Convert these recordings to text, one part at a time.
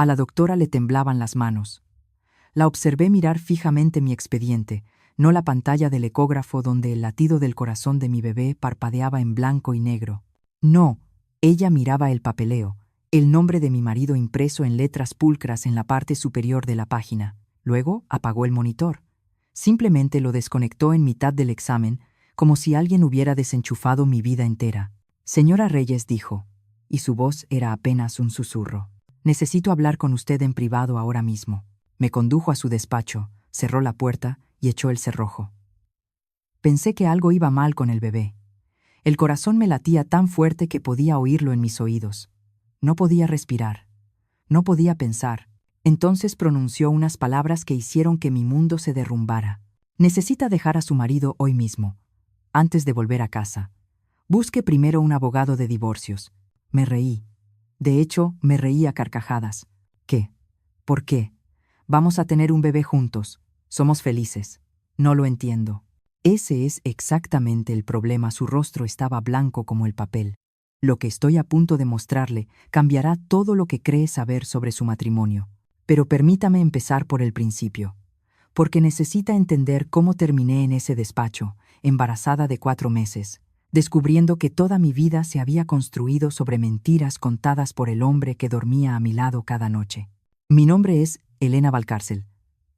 A la doctora le temblaban las manos. La observé mirar fijamente mi expediente, no la pantalla del ecógrafo donde el latido del corazón de mi bebé parpadeaba en blanco y negro. No, ella miraba el papeleo, el nombre de mi marido impreso en letras pulcras en la parte superior de la página. Luego apagó el monitor. Simplemente lo desconectó en mitad del examen, como si alguien hubiera desenchufado mi vida entera. Señora Reyes, dijo, y su voz era apenas un susurro. Necesito hablar con usted en privado ahora mismo. Me condujo a su despacho, cerró la puerta y echó el cerrojo. Pensé que algo iba mal con el bebé. El corazón me latía tan fuerte que podía oírlo en mis oídos. No podía respirar. No podía pensar. Entonces pronunció unas palabras que hicieron que mi mundo se derrumbara. Necesita dejar a su marido hoy mismo, antes de volver a casa. Busque primero un abogado de divorcios. Me reí. De hecho, me reí a carcajadas. ¿Qué? ¿Por qué? Vamos a tener un bebé juntos. Somos felices. No lo entiendo. Ese es exactamente el problema. Su rostro estaba blanco como el papel. Lo que estoy a punto de mostrarle cambiará todo lo que cree saber sobre su matrimonio. Pero permítame empezar por el principio. Porque necesita entender cómo terminé en ese despacho, embarazada de 4 meses, descubriendo que toda mi vida se había construido sobre mentiras contadas por el hombre que dormía a mi lado cada noche. Mi nombre es Elena Valcárcel.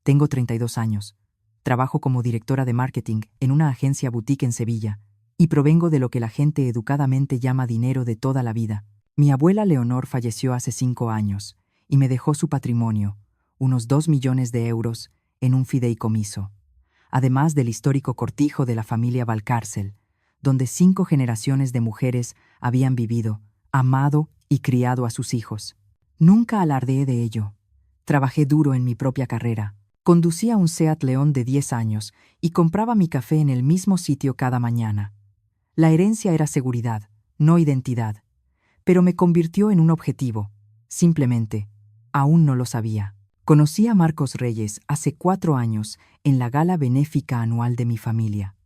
Tengo 32 años. Trabajo como directora de marketing en una agencia boutique en Sevilla y provengo de lo que la gente educadamente llama dinero de toda la vida. Mi abuela Leonor falleció hace 5 años y me dejó su patrimonio, unos 2 millones de euros, en un fideicomiso, además del histórico cortijo de la familia Valcárcel, donde 5 generaciones de mujeres habían vivido, amado y criado a sus hijos. Nunca alardeé de ello. Trabajé duro en mi propia carrera. Conducía un Seat León de 10 años y compraba mi café en el mismo sitio cada mañana. La herencia era seguridad, no identidad, pero me convirtió en un objetivo. Simplemente, aún no lo sabía. Conocí a Marcos Reyes hace 4 años en la gala benéfica anual de mi familia.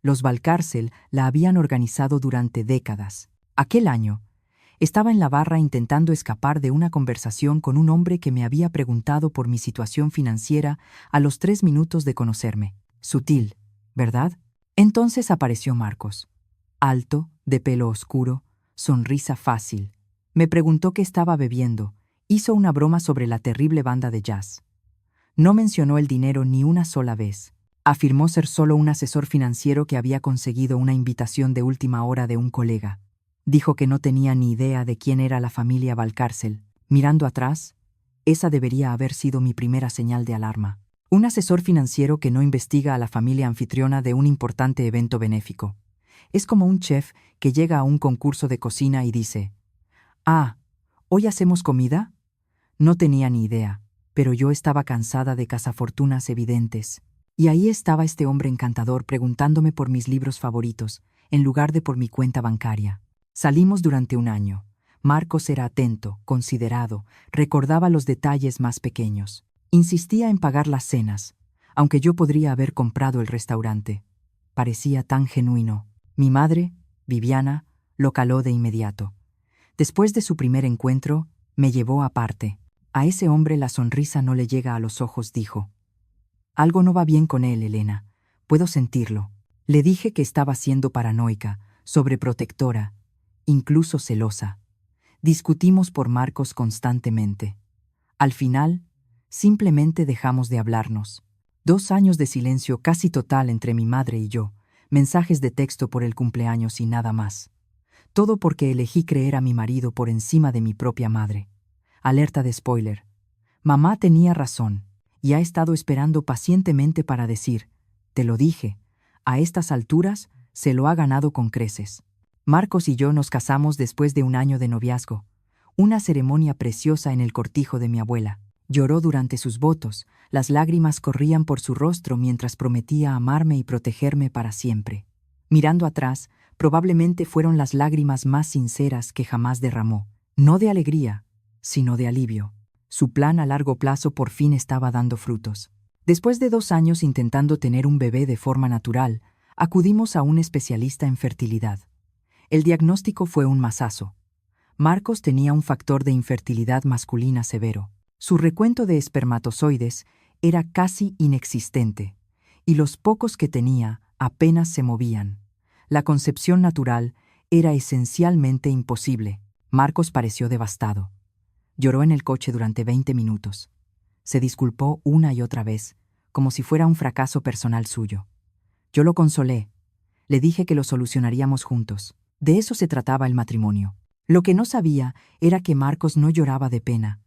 Los Valcárcel la habían organizado durante décadas. Aquel año, estaba en la barra intentando escapar de una conversación con un hombre que me había preguntado por mi situación financiera a los 3 minutos de conocerme. Sutil, ¿verdad? Entonces apareció Marcos. Alto, de pelo oscuro, sonrisa fácil. Me preguntó qué estaba bebiendo. Hizo una broma sobre la terrible banda de jazz. No mencionó el dinero ni una sola vez. Afirmó ser solo un asesor financiero que había conseguido una invitación de última hora de un colega. Dijo que no tenía ni idea de quién era la familia Valcárcel. Mirando atrás, esa debería haber sido mi primera señal de alarma. Un asesor financiero que no investiga a la familia anfitriona de un importante evento benéfico. Es como un chef que llega a un concurso de cocina y dice: «Ah, ¿hoy hacemos comida?». No tenía ni idea, pero yo estaba cansada de cazafortunas evidentes. Y ahí estaba este hombre encantador preguntándome por mis libros favoritos, en lugar de por mi cuenta bancaria. Salimos durante 1 año. Marcos era atento, considerado, recordaba los detalles más pequeños. Insistía en pagar las cenas, aunque yo podría haber comprado el restaurante. Parecía tan genuino. Mi madre, Viviana, lo caló de inmediato. Después de su primer encuentro, me llevó aparte. A ese hombre la sonrisa no le llega a los ojos, dijo. Algo no va bien con él, Elena. Puedo sentirlo. Le dije que estaba siendo paranoica, sobreprotectora, incluso celosa. Discutimos por Marcos constantemente. Al final, simplemente dejamos de hablarnos. 2 años de silencio casi total entre mi madre y yo, mensajes de texto por el cumpleaños y nada más. Todo porque elegí creer a mi marido por encima de mi propia madre. Alerta de spoiler. Mamá tenía razón, y ha estado esperando pacientemente para decir: «Te lo dije, a estas alturas se lo ha ganado con creces». Marcos y yo nos casamos después de 1 año de noviazgo, una ceremonia preciosa en el cortijo de mi abuela. Lloró durante sus votos, las lágrimas corrían por su rostro mientras prometía amarme y protegerme para siempre. Mirando atrás, probablemente fueron las lágrimas más sinceras que jamás derramó, no de alegría, sino de alivio. Su plan a largo plazo por fin estaba dando frutos. Después de 2 años intentando tener un bebé de forma natural, acudimos a un especialista en fertilidad. El diagnóstico fue un mazazo. Marcos tenía un factor de infertilidad masculina severo. Su recuento de espermatozoides era casi inexistente, y los pocos que tenía apenas se movían. La concepción natural era esencialmente imposible. Marcos pareció devastado. Lloró en el coche durante 20 minutos. Se disculpó una y otra vez, como si fuera un fracaso personal suyo. Yo lo consolé. Le dije que lo solucionaríamos juntos. De eso se trataba el matrimonio. Lo que no sabía era que Marcos no lloraba de pena.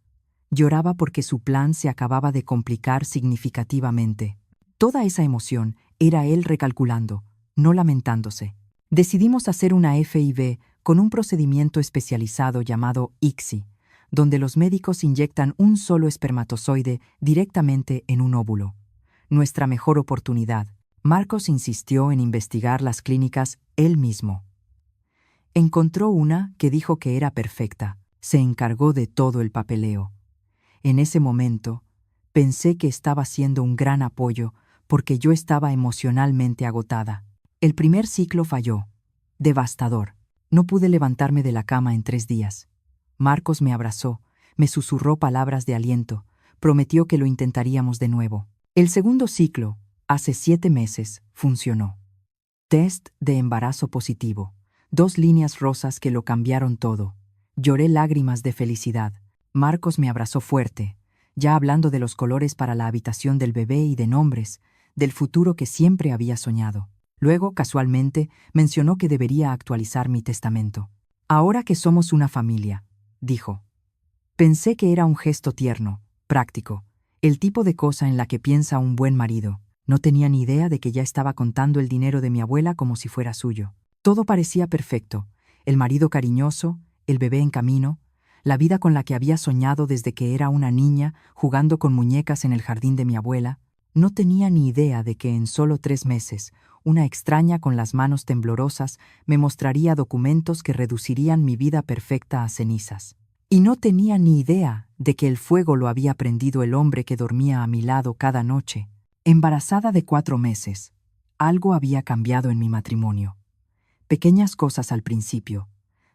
Lloraba porque su plan se acababa de complicar significativamente. Toda esa emoción era él recalculando, no lamentándose. Decidimos hacer una FIV con un procedimiento especializado llamado ICSI, donde los médicos inyectan un solo espermatozoide directamente en un óvulo. Nuestra mejor oportunidad. Marcos insistió en investigar las clínicas él mismo. Encontró una que dijo que era perfecta. Se encargó de todo el papeleo. En ese momento, pensé que estaba siendo un gran apoyo porque yo estaba emocionalmente agotada. El primer ciclo falló. Devastador. No pude levantarme de la cama en 3 días. Marcos me abrazó, me susurró palabras de aliento, prometió que lo intentaríamos de nuevo. El segundo ciclo, hace 7 meses, funcionó. Test de embarazo positivo. 2 líneas rosas que lo cambiaron todo. Lloré lágrimas de felicidad. Marcos me abrazó fuerte, ya hablando de los colores para la habitación del bebé y de nombres, del futuro que siempre había soñado. Luego, casualmente, mencionó que debería actualizar mi testamento. Ahora que somos una familia, dijo. Pensé que era un gesto tierno, práctico, el tipo de cosa en la que piensa un buen marido. No tenía ni idea de que ya estaba contando el dinero de mi abuela como si fuera suyo. Todo parecía perfecto, el marido cariñoso, el bebé en camino, la vida con la que había soñado desde que era una niña jugando con muñecas en el jardín de mi abuela. No tenía ni idea de que en solo 3 meses, una extraña con las manos temblorosas me mostraría documentos que reducirían mi vida perfecta a cenizas. Y no tenía ni idea de que el fuego lo había prendido el hombre que dormía a mi lado cada noche. Embarazada de 4 meses, algo había cambiado en mi matrimonio. Pequeñas cosas al principio,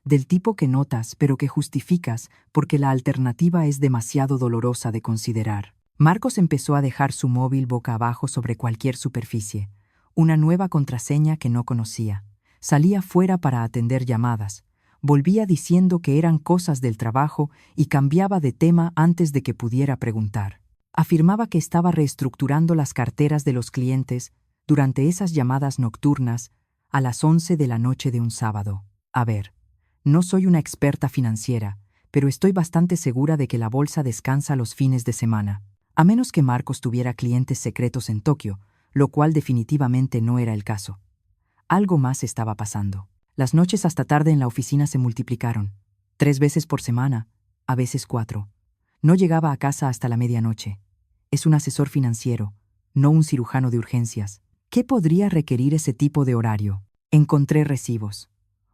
del tipo que notas pero que justificas porque la alternativa es demasiado dolorosa de considerar. Marcos empezó a dejar su móvil boca abajo sobre cualquier superficie, una nueva contraseña que no conocía. Salía fuera para atender llamadas, volvía diciendo que eran cosas del trabajo y cambiaba de tema antes de que pudiera preguntar. Afirmaba que estaba reestructurando las carteras de los clientes durante esas llamadas nocturnas a las 11 de la noche de un sábado. A ver, no soy una experta financiera, pero estoy bastante segura de que la bolsa descansa los fines de semana, a menos que Marcos tuviera clientes secretos en Tokio, lo cual definitivamente no era el caso. Algo más estaba pasando. Las noches hasta tarde en la oficina se multiplicaron. 3 veces por semana, a veces 4. No llegaba a casa hasta la medianoche. Es un asesor financiero, no un cirujano de urgencias. ¿Qué podría requerir ese tipo de horario? Encontré recibos.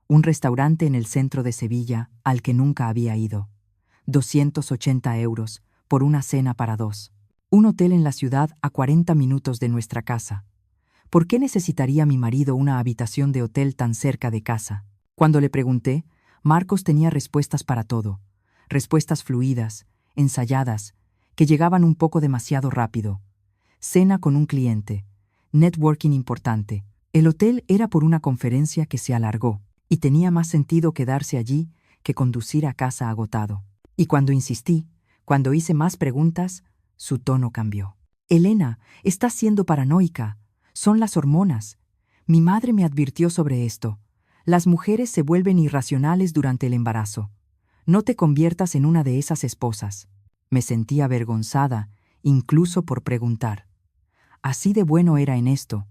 Un restaurante en el centro de Sevilla al que nunca había ido. 280 euros por una cena para 2. Un hotel en la ciudad a 40 minutos de nuestra casa. ¿Por qué necesitaría mi marido una habitación de hotel tan cerca de casa? Cuando le pregunté, Marcos tenía respuestas para todo. Respuestas fluidas, ensayadas, que llegaban un poco demasiado rápido. Cena con un cliente. Networking importante. El hotel era por una conferencia que se alargó, y tenía más sentido quedarse allí que conducir a casa agotado. Y cuando insistí, cuando hice más preguntas, su tono cambió. Elena, estás siendo paranoica. Son las hormonas. Mi madre me advirtió sobre esto. Las mujeres se vuelven irracionales durante el embarazo. No te conviertas en una de esas esposas. Me sentí avergonzada, incluso por preguntar. Así de bueno era en esto.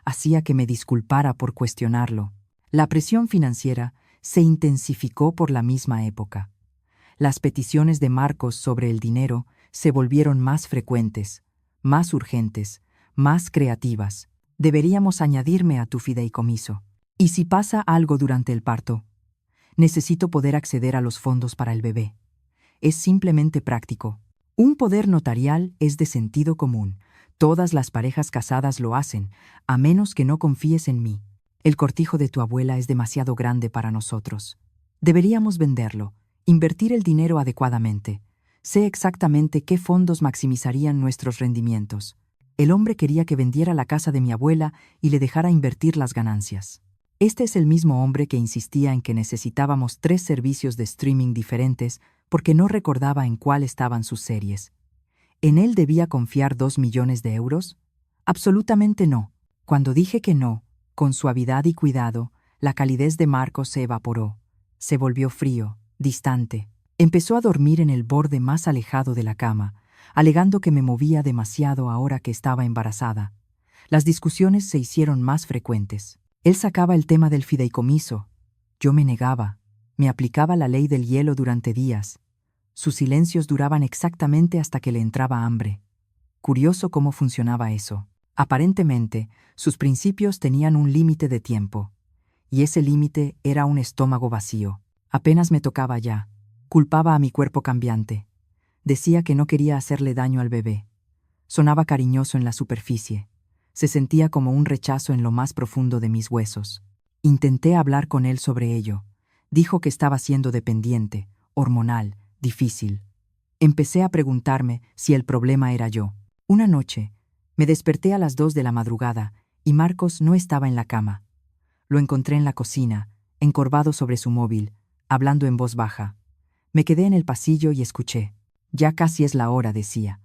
Hacía que me disculpara por cuestionarlo. La presión financiera se intensificó por la misma época. Las peticiones de Marcos sobre el dinero se volvieron más frecuentes, más urgentes, más creativas. Deberíamos añadirme a tu fideicomiso. ¿Y si pasa algo durante el parto? Necesito poder acceder a los fondos para el bebé. Es simplemente práctico. Un poder notarial es de sentido común. Todas las parejas casadas lo hacen, a menos que no confíes en mí. El cortijo de tu abuela es demasiado grande para nosotros. Deberíamos venderlo, invertir el dinero adecuadamente. Sé exactamente qué fondos maximizarían nuestros rendimientos. El hombre quería que vendiera la casa de mi abuela y le dejara invertir las ganancias. Este es el mismo hombre que insistía en que necesitábamos 3 servicios de streaming diferentes porque no recordaba en cuál estaban sus series. ¿En él debía confiar 2 millones de euros? Absolutamente no. Cuando dije que no, con suavidad y cuidado, la calidez de Marcos se evaporó. Se volvió frío, distante. Empezó a dormir en el borde más alejado de la cama, alegando que me movía demasiado ahora que estaba embarazada. Las discusiones se hicieron más frecuentes. Él sacaba el tema del fideicomiso. Yo me negaba. Me aplicaba la ley del hielo durante días. Sus silencios duraban exactamente hasta que le entraba hambre. Curioso cómo funcionaba eso. Aparentemente, sus principios tenían un límite de tiempo. Y ese límite era un estómago vacío. Apenas me tocaba ya. Culpaba a mi cuerpo cambiante. Decía que no quería hacerle daño al bebé. Sonaba cariñoso en la superficie. Se sentía como un rechazo en lo más profundo de mis huesos. Intenté hablar con él sobre ello. Dijo que estaba siendo dependiente, hormonal, difícil. Empecé a preguntarme si el problema era yo. Una noche, me desperté a las 2 de la madrugada y Marcos no estaba en la cama. Lo encontré en la cocina, encorvado sobre su móvil, hablando en voz baja. Me quedé en el pasillo y escuché. Ya casi es la hora, decía.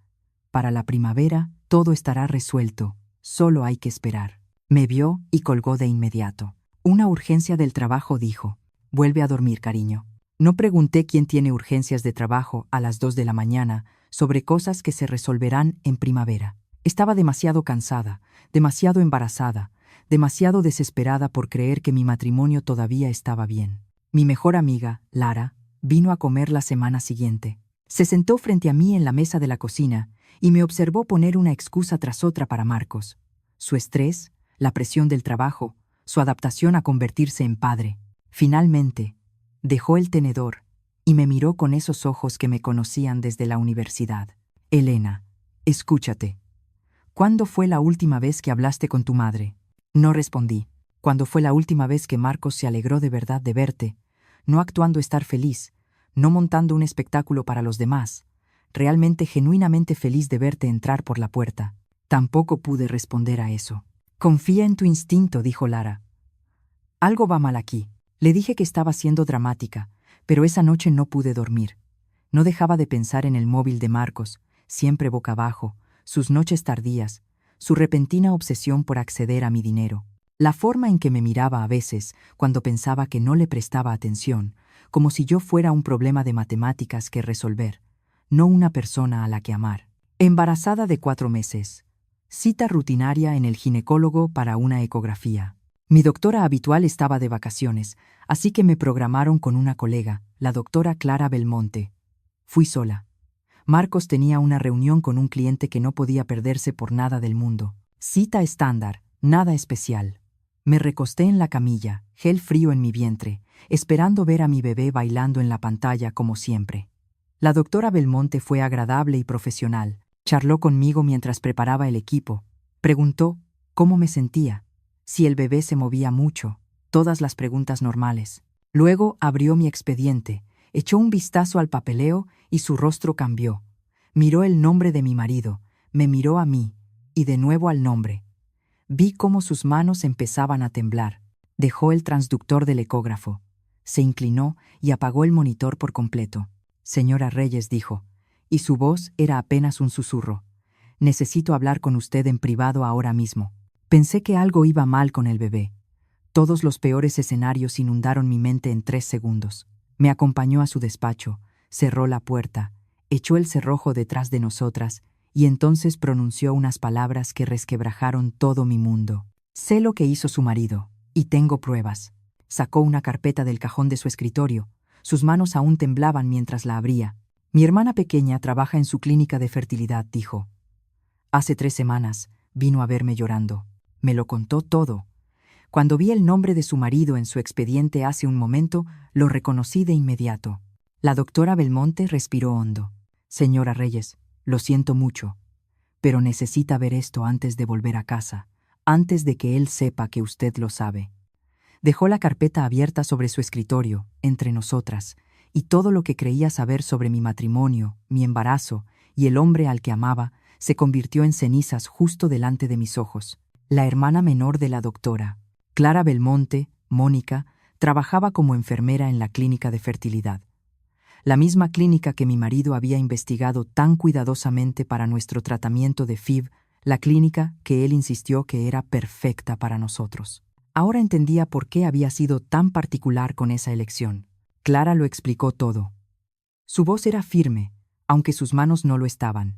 Para la primavera todo estará resuelto, solo hay que esperar. Me vio y colgó de inmediato. Una urgencia del trabajo, dijo. Vuelve a dormir, cariño. No pregunté quién tiene urgencias de trabajo a las 2 de la mañana sobre cosas que se resolverán en primavera. Estaba demasiado cansada, demasiado embarazada, demasiado desesperada por creer que mi matrimonio todavía estaba bien. Mi mejor amiga, Lara, vino a comer la semana siguiente. Se sentó frente a mí en la mesa de la cocina y me observó poner una excusa tras otra para Marcos. Su estrés, la presión del trabajo, su adaptación a convertirse en padre. Finalmente, dejó el tenedor y me miró con esos ojos que me conocían desde la universidad. Elena, escúchate. ¿Cuándo fue la última vez que hablaste con tu madre? No respondí. ¿Cuándo fue la última vez que Marcos se alegró de verdad de verte? No actuando estar feliz, no montando un espectáculo para los demás, realmente genuinamente feliz de verte entrar por la puerta. Tampoco pude responder a eso. Confía en tu instinto, dijo Lara. Algo va mal aquí. Le dije que estaba siendo dramática, pero esa noche no pude dormir. No dejaba de pensar en el móvil de Marcos, siempre boca abajo, sus noches tardías, su repentina obsesión por acceder a mi dinero. La forma en que me miraba a veces, cuando pensaba que no le prestaba atención, como si yo fuera un problema de matemáticas que resolver, no una persona a la que amar. Embarazada de 4 meses. Cita rutinaria en el ginecólogo para una ecografía. Mi doctora habitual estaba de vacaciones, así que me programaron con una colega, la doctora Clara Belmonte. Fui sola. Marcos tenía una reunión con un cliente que no podía perderse por nada del mundo. Cita estándar, nada especial. Me recosté en la camilla, gel frío en mi vientre, esperando ver a mi bebé bailando en la pantalla como siempre. La doctora Belmonte fue agradable y profesional. Charló conmigo mientras preparaba el equipo. Preguntó cómo me sentía, si el bebé se movía mucho, todas las preguntas normales. Luego abrió mi expediente, echó un vistazo al papeleo y su rostro cambió. Miró el nombre de mi marido, me miró a mí, y de nuevo al nombre. Vi cómo sus manos empezaban a temblar. Dejó el transductor del ecógrafo. Se inclinó y apagó el monitor por completo. Señora Reyes, dijo, y su voz era apenas un susurro. Necesito hablar con usted en privado ahora mismo. Pensé que algo iba mal con el bebé. Todos los peores escenarios inundaron mi mente en 3 segundos. Me acompañó a su despacho, cerró la puerta, echó el cerrojo detrás de nosotras y entonces pronunció unas palabras que resquebrajaron todo mi mundo. Sé lo que hizo su marido, y tengo pruebas. Sacó una carpeta del cajón de su escritorio. Sus manos aún temblaban mientras la abría. Mi hermana pequeña trabaja en su clínica de fertilidad, dijo. Hace 3 semanas vino a verme llorando. Me lo contó todo. Cuando vi el nombre de su marido en su expediente hace un momento, lo reconocí de inmediato. La doctora Belmonte respiró hondo. Señora Reyes, lo siento mucho, pero necesita ver esto antes de volver a casa, antes de que él sepa que usted lo sabe. Dejó la carpeta abierta sobre su escritorio, entre nosotras, y todo lo que creía saber sobre mi matrimonio, mi embarazo y el hombre al que amaba se convirtió en cenizas justo delante de mis ojos. La hermana menor de la doctora, Clara Belmonte, Mónica, trabajaba como enfermera en la clínica de fertilidad. La misma clínica que mi marido había investigado tan cuidadosamente para nuestro tratamiento de FIV, la clínica que él insistió que era perfecta para nosotros. Ahora entendía por qué había sido tan particular con esa elección. Clara lo explicó todo. Su voz era firme, aunque sus manos no lo estaban.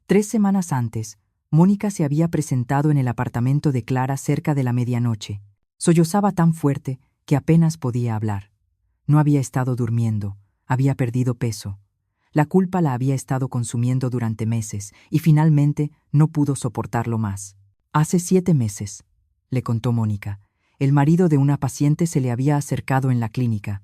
3 semanas antes, Mónica se había presentado en el apartamento de Clara cerca de la medianoche. Sollozaba tan fuerte que apenas podía hablar. No había estado durmiendo, había perdido peso. La culpa la había estado consumiendo durante meses y finalmente no pudo soportarlo más. Hace 7 meses, le contó Mónica, el marido de una paciente se le había acercado en la clínica.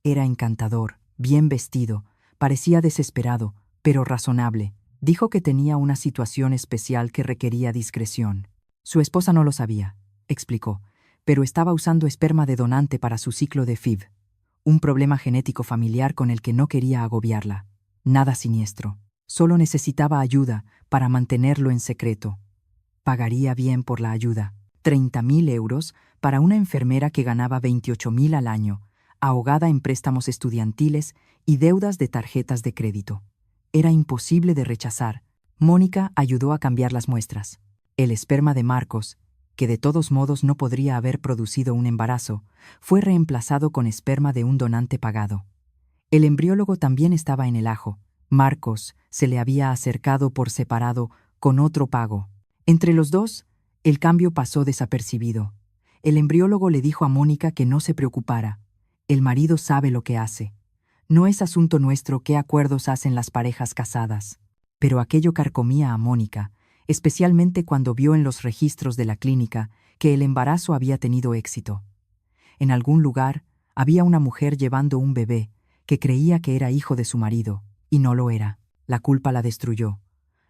Era encantador, bien vestido, parecía desesperado, pero razonable. Dijo que tenía una situación especial que requería discreción. Su esposa no lo sabía, explicó, pero estaba usando esperma de donante para su ciclo de FIV. Un problema genético familiar con el que no quería agobiarla. Nada siniestro. Solo necesitaba ayuda para mantenerlo en secreto. Pagaría bien por la ayuda. 30.000 euros para una enfermera que ganaba 28.000 al año, ahogada en préstamos estudiantiles y deudas de tarjetas de crédito. Era imposible de rechazar. Mónica ayudó a cambiar las muestras. El esperma de Marcos, que de todos modos no podría haber producido un embarazo, fue reemplazado con esperma de un donante pagado. El embriólogo también estaba en el ajo. Marcos se le había acercado por separado con otro pago. Entre los dos, el cambio pasó desapercibido. El embriólogo le dijo a Mónica que no se preocupara. El marido sabe lo que hace. No es asunto nuestro qué acuerdos hacen las parejas casadas. Pero aquello carcomía a Mónica, especialmente cuando vio en los registros de la clínica que el embarazo había tenido éxito. En algún lugar había una mujer llevando un bebé que creía que era hijo de su marido, y no lo era. La culpa la destruyó.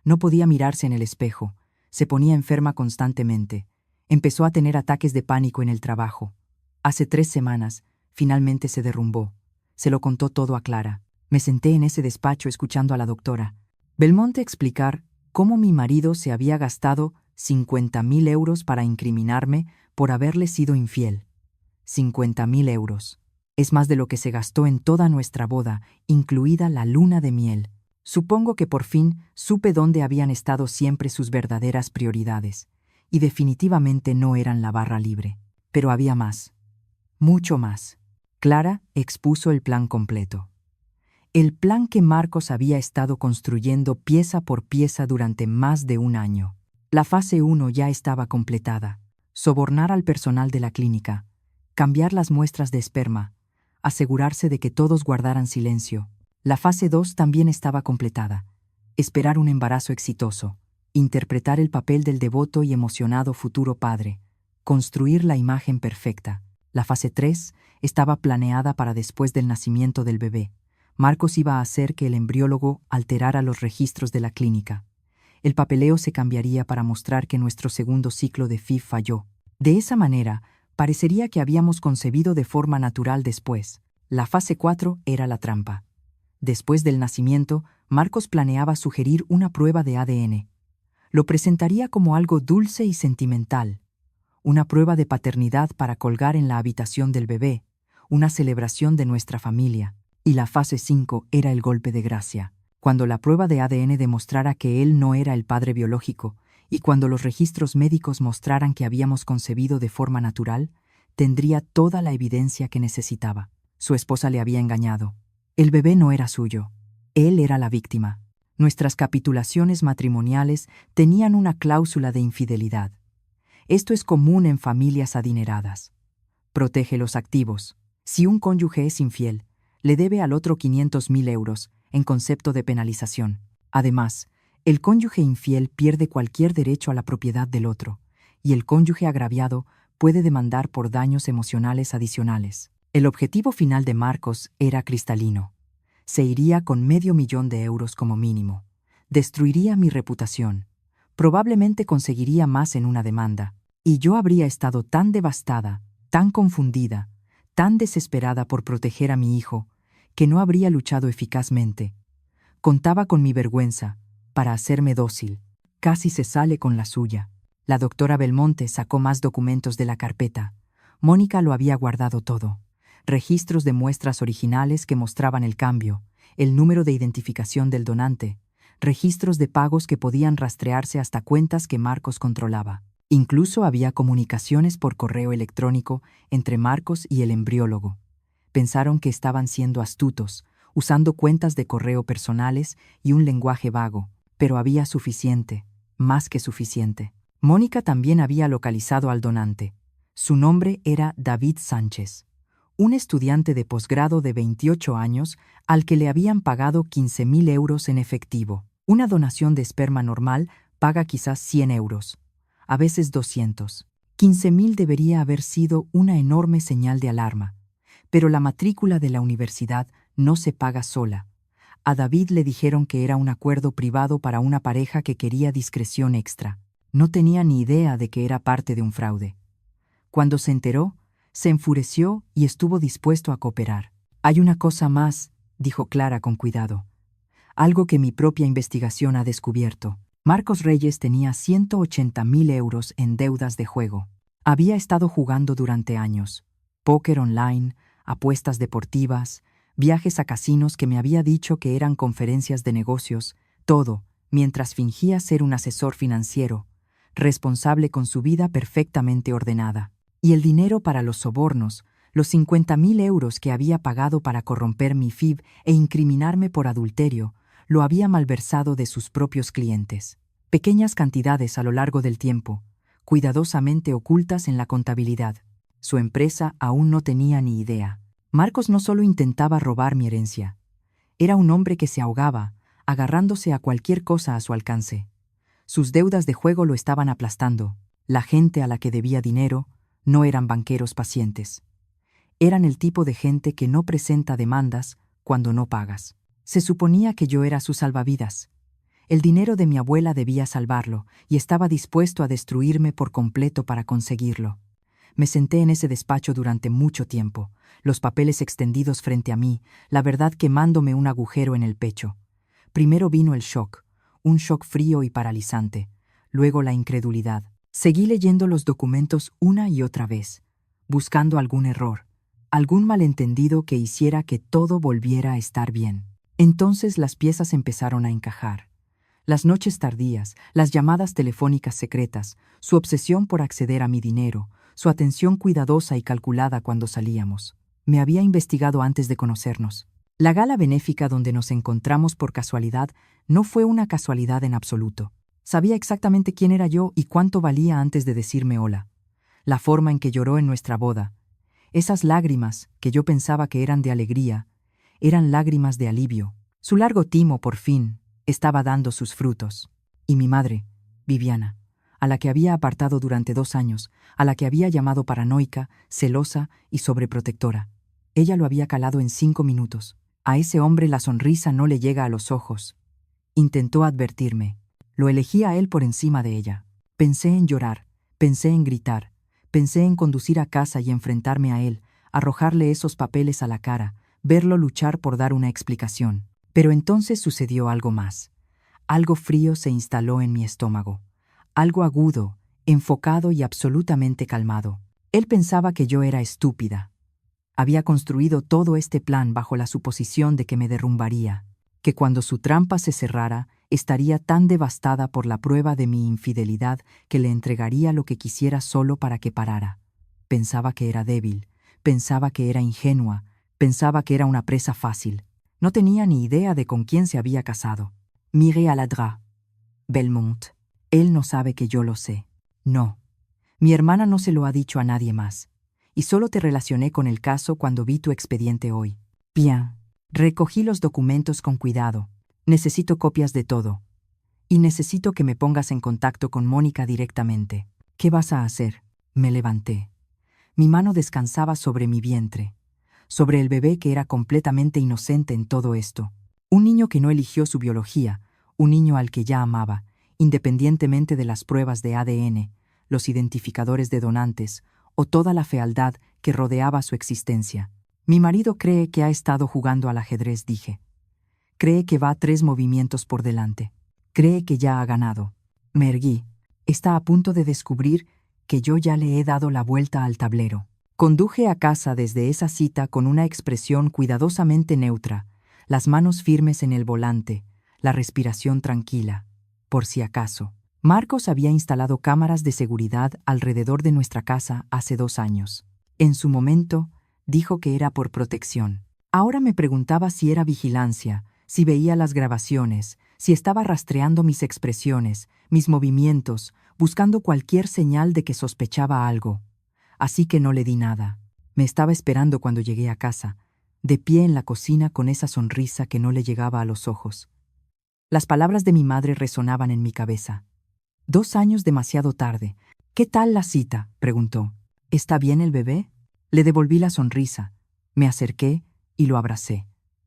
No podía mirarse en el espejo. Se ponía enferma constantemente. Empezó a tener ataques de pánico en el trabajo. Hace 3 semanas, finalmente se derrumbó. Se lo contó todo a Clara. Me senté en ese despacho escuchando a la doctora Belmonte explicar cómo mi marido se había gastado 50.000 euros para incriminarme por haberle sido infiel. 50.000 euros. Es más de lo que se gastó en toda nuestra boda, incluida la luna de miel. Supongo que por fin supe dónde habían estado siempre sus verdaderas prioridades, y definitivamente no eran la barra libre. Pero había más. Mucho más. Clara expuso el plan completo. El plan que Marcos había estado construyendo pieza por pieza durante más de 1 año. La fase 1 ya estaba completada. Sobornar al personal de la clínica, cambiar las muestras de esperma, asegurarse de que todos guardaran silencio. La fase 2 también estaba completada. Esperar un embarazo exitoso, interpretar el papel del devoto y emocionado futuro padre, construir la imagen perfecta. La fase 3 estaba planeada para después del nacimiento del bebé. Marcos iba a hacer que el embriólogo alterara los registros de la clínica. El papeleo se cambiaría para mostrar que nuestro segundo ciclo de FIV falló. De esa manera, parecería que habíamos concebido de forma natural después. La fase 4 era la trampa. Después del nacimiento, Marcos planeaba sugerir una prueba de ADN. Lo presentaría como algo dulce y sentimental. Una prueba de paternidad para colgar en la habitación del bebé, una celebración de nuestra familia. Y la fase 5 era el golpe de gracia, cuando la prueba de ADN demostrara que él no era el padre biológico, y cuando los registros médicos mostraran que habíamos concebido de forma natural, tendría toda la evidencia que necesitaba. Su esposa le había engañado. El bebé no era suyo. Él era la víctima. Nuestras capitulaciones matrimoniales tenían una cláusula de infidelidad. Esto es común en familias adineradas. Protege los activos. Si un cónyuge es infiel, le debe al otro 500.000 euros, en concepto de penalización. Además, el cónyuge infiel pierde cualquier derecho a la propiedad del otro, y el cónyuge agraviado puede demandar por daños emocionales adicionales. El objetivo final de Marcos era cristalino. Se iría con 500.000 euros como mínimo. Destruiría mi reputación. Probablemente conseguiría más en una demanda. Y yo habría estado tan devastada, tan confundida, tan desesperada por proteger a mi hijo, que no habría luchado eficazmente. Contaba con mi vergüenza para hacerme dócil. Casi se sale con la suya. La doctora Belmonte sacó más documentos de la carpeta. Mónica lo había guardado todo. Registros de muestras originales que mostraban el cambio, el número de identificación del donante, registros de pagos que podían rastrearse hasta cuentas que Marcos controlaba. Incluso había comunicaciones por correo electrónico entre Marcos y el embriólogo. Pensaron que estaban siendo astutos, usando cuentas de correo personales y un lenguaje vago, pero había suficiente, más que suficiente. Mónica también había localizado al donante. Su nombre era David Sánchez, un estudiante de posgrado de 28 años al que le habían pagado 15.000 euros en efectivo. Una donación de esperma normal paga quizás 100 euros, a veces 200. 15.000 debería haber sido una enorme señal de alarma. Pero la matrícula de la universidad no se paga sola. A David le dijeron que era un acuerdo privado para una pareja que quería discreción extra. No tenía ni idea de que era parte de un fraude. Cuando se enteró, se enfureció y estuvo dispuesto a cooperar. «Hay una cosa más», dijo Clara con cuidado. «Algo que mi propia investigación ha descubierto. Marcos Reyes tenía 180.000 euros en deudas de juego. Había estado jugando durante años. Póker online, apuestas deportivas, viajes a casinos que me había dicho que eran conferencias de negocios, todo, mientras fingía ser un asesor financiero, responsable con su vida perfectamente ordenada. Y el dinero para los sobornos, los 50.000 euros que había pagado para corromper mi FIB e incriminarme por adulterio, lo había malversado de sus propios clientes. Pequeñas cantidades a lo largo del tiempo, cuidadosamente ocultas en la contabilidad. Su empresa aún no tenía ni idea. Marcos no solo intentaba robar mi herencia. Era un hombre que se ahogaba, agarrándose a cualquier cosa a su alcance. Sus deudas de juego lo estaban aplastando. La gente a la que debía dinero no eran banqueros pacientes. Eran el tipo de gente que no presenta demandas cuando no pagas. Se suponía que yo era su salvavidas. El dinero de mi abuela debía salvarlo y estaba dispuesto a destruirme por completo para conseguirlo. Me senté en ese despacho durante mucho tiempo, los papeles extendidos frente a mí, la verdad quemándome un agujero en el pecho. Primero vino el shock, un shock frío y paralizante, luego la incredulidad. Seguí leyendo los documentos una y otra vez, buscando algún error, algún malentendido que hiciera que todo volviera a estar bien. Entonces las piezas empezaron a encajar. Las noches tardías, las llamadas telefónicas secretas, su obsesión por acceder a mi dinero, su atención cuidadosa y calculada cuando salíamos. Me había investigado antes de conocernos. La gala benéfica donde nos encontramos por casualidad no fue una casualidad en absoluto. Sabía exactamente quién era yo y cuánto valía antes de decirme hola. La forma en que lloró en nuestra boda, esas lágrimas que yo pensaba que eran de alegría, eran lágrimas de alivio. Su largo timo, por fin, estaba dando sus frutos. Y mi madre, Viviana, a la que había apartado durante 2 años, a la que había llamado paranoica, celosa y sobreprotectora. Ella lo había calado en 5 minutos. A ese hombre la sonrisa no le llega a los ojos. Intentó advertirme. Lo elegí a él por encima de ella. Pensé en llorar, pensé en gritar, pensé en conducir a casa y enfrentarme a él, arrojarle esos papeles a la cara, verlo luchar por dar una explicación. Pero entonces sucedió algo más. Algo frío se instaló en mi estómago. Algo agudo, enfocado y absolutamente calmado. Él pensaba que yo era estúpida. Había construido todo este plan bajo la suposición de que me derrumbaría, que cuando su trampa se cerrara, estaría tan devastada por la prueba de mi infidelidad que le entregaría lo que quisiera solo para que parara. Pensaba que era débil, pensaba que era ingenua, pensaba que era una presa fácil. No tenía ni idea de con quién se había casado. Miré a Ladra. Belmont. Él no sabe que yo lo sé. No. Mi hermana no se lo ha dicho a nadie más. Y solo te relacioné con el caso cuando vi tu expediente hoy. Bien. Recogí los documentos con cuidado. Necesito copias de todo. Y necesito que me pongas en contacto con Mónica directamente. ¿Qué vas a hacer? Me levanté. Mi mano descansaba sobre mi vientre, sobre el bebé que era completamente inocente en todo esto. Un niño que no eligió su biología, un niño al que ya amaba, independientemente de las pruebas de ADN, los identificadores de donantes o toda la fealdad que rodeaba su existencia. Mi marido cree que ha estado jugando al ajedrez, dije. Cree que va 3 movimientos por delante. Cree que ya ha ganado. Me erguí. Está a punto de descubrir que yo ya le he dado la vuelta al tablero. Conduje a casa desde esa cita con una expresión cuidadosamente neutra, las manos firmes en el volante, la respiración tranquila. Por si acaso. Marcos había instalado cámaras de seguridad alrededor de nuestra casa hace 2 años. En su momento, dijo que era por protección. Ahora me preguntaba si era vigilancia, si veía las grabaciones, si estaba rastreando mis expresiones, mis movimientos, buscando cualquier señal de que sospechaba algo. Así que no le di nada. Me estaba esperando cuando llegué a casa, de pie en la cocina con esa sonrisa que no le llegaba a los ojos. Las palabras de mi madre resonaban en mi cabeza. 2 años demasiado tarde. ¿Qué tal la cita?, preguntó. ¿Está bien el bebé? Le devolví la sonrisa. Me acerqué y lo abracé.